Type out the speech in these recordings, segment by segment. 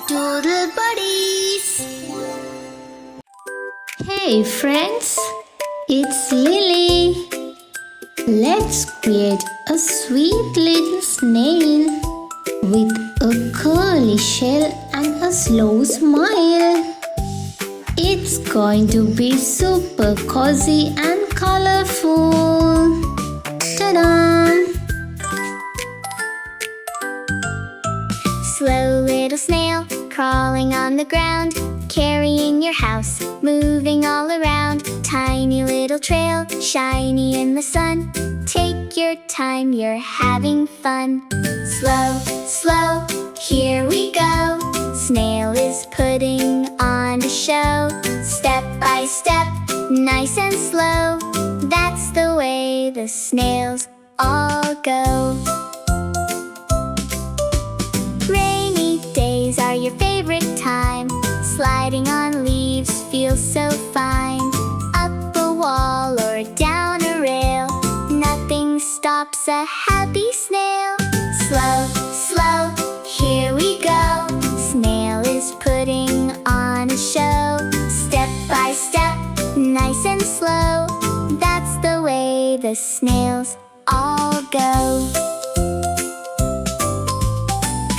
Doodle Buddies! Hey friends, it's Lily. Let's create a sweet little snail with a curly shell and a slow smile. It's going to be super cozy and colorful. Ta-da! Slow little snail, crawling on the ground, carrying your house, moving all around. Tiny little trail, shiny in the sun. Take your time, you're having fun. Slow, slow, here we go. Snail is putting on a show. Step by step, nice and slow. That's the way the snails all go. Rainy days are your favorite time. Sliding on leaves feels so fine. Up a wall or down a rail, nothing stops a happy snail. Slow, slow, here we go. Snail is putting on a show. Step by step, nice and slow. That's the way the snails all go.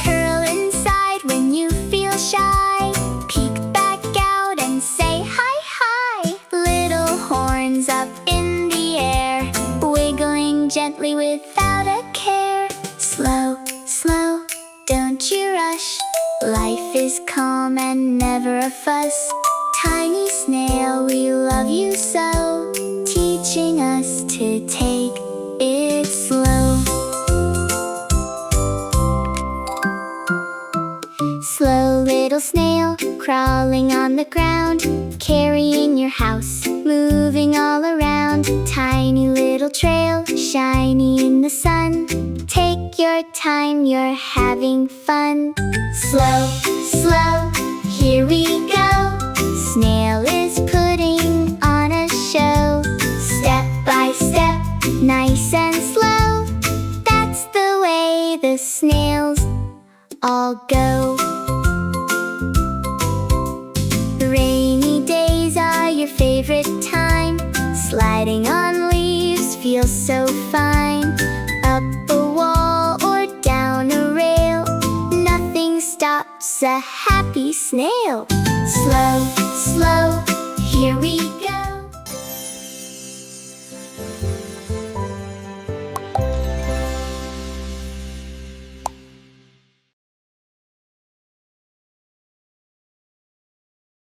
Curl inside when you feel shy. Peek back out and say hi, hi. Little horns up in the air, wiggling gently without a care. Slow, slow, don't you rush. Life is calm and never a fuss. Tiny snail, we love you so, teaching us to take it slow. Slow little snail, crawling on the ground, carrying your house, moving all around. Tiny little trail, shiny in the sun. Take your time, you're having fun. Slow, slow, here we go. Snail is putting on a show. Step by step, nice and slow. That's the way the snails all go. Rainy days are your favorite time. Sliding on leaves feels so fine. Up a wall or down a rail, nothing stops a happy snail. Slow, slow, here we